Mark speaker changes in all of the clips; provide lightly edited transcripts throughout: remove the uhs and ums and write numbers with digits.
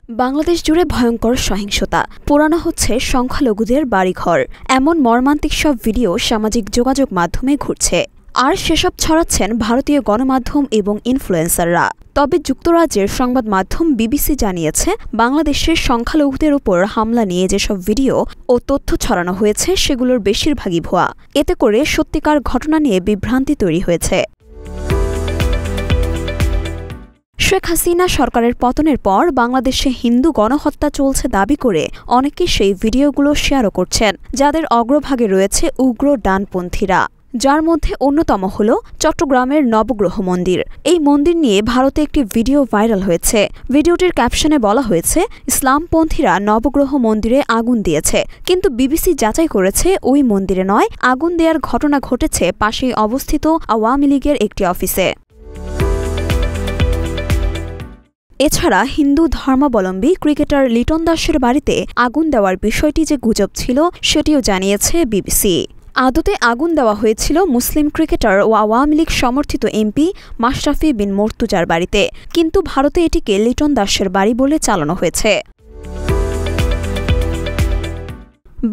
Speaker 1: বাংলাদেশ জুড়ে ভয়ঙ্কর সহিংসতা, পোড়ানো হচ্ছে সংখ্যালঘুদের বাড়িঘর, এমন মর্মান্তিক সব ভিডিও সামাজিক যোগাযোগ মাধ্যমে ঘুরছে। আর সেসব ছড়াচ্ছেন ভারতীয় গণমাধ্যম এবং ইনফ্লুয়েন্সাররা। তবে যুক্তরাজ্যের সংবাদ মাধ্যম বিবিসি জানিয়েছে, বাংলাদেশের সংখ্যালঘুদের উপর হামলা নিয়ে যেসব ভিডিও ও তথ্য ছড়ানো হয়েছে সেগুলোর বেশিরভাগই ভুয়া। এতে করে সত্যিকার ঘটনা নিয়ে বিভ্রান্তি তৈরি হয়েছে। শেখ হাসিনা সরকারের পতনের পর বাংলাদেশে হিন্দু গণহত্যা চলছে দাবি করে অনেকে সেই ভিডিওগুলো শেয়ারও করছেন, যাদের অগ্রভাগে রয়েছে উগ্র ডানপন্থীরা, যার মধ্যে অন্যতম হল চট্টগ্রামের নবগ্রহ মন্দির। এই মন্দির নিয়ে ভারতে একটি ভিডিও ভাইরাল হয়েছে। ভিডিওটির ক্যাপশনে বলা হয়েছে, ইসলামপন্থীরা নবগ্রহ মন্দিরে আগুন দিয়েছে, কিন্তু বিবিসি যাচাই করেছে ওই মন্দিরে নয়, আগুন দেওয়ার ঘটনা ঘটেছে পাশেই অবস্থিত আওয়ামী লীগের একটি অফিসে। এছাড়া হিন্দু ধর্মাবলম্বী ক্রিকেটার লিটন দাসের বাড়িতে আগুন দেওয়ার বিষয়টি যে গুজব ছিল সেটিও জানিয়েছে বিবিসি। আদতে আগুন দেওয়া হয়েছিল মুসলিম ক্রিকেটার ও আওয়ামী লীগ সমর্থিত এমপি মাশরাফি বিন মর্তুজার বাড়িতে, কিন্তু ভারতে এটিকে লিটন দাসের বাড়ি বলে চালানো হয়েছে।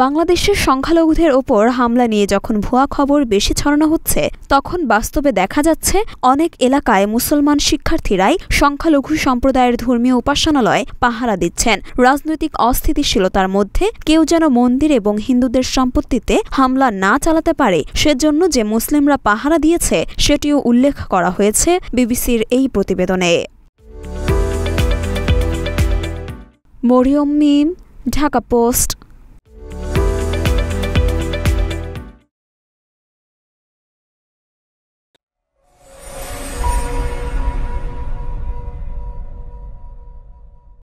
Speaker 1: বাংলাদেশের সংখ্যালঘুদের ওপর হামলা নিয়ে যখন ভুয়া খবর বেশি ছড়ানো হচ্ছে, তখন বাস্তবে দেখা যাচ্ছে অনেক এলাকায় মুসলমান শিক্ষার্থীরাই সংখ্যালঘু সম্প্রদায়ের ধর্মীয় উপাসনালয় পাহারা দিচ্ছেন। রাজনৈতিক অস্থিতিশীলতার মধ্যে কেউ যেন মন্দির এবং হিন্দুদের সম্পত্তিতে হামলা না চালাতে পারে সেজন্য যে মুসলিমরা পাহারা দিয়েছে সেটিও উল্লেখ করা হয়েছে বিবিসির এই প্রতিবেদনে। মরিয়ম মিম, ঢাকা পোস্ট।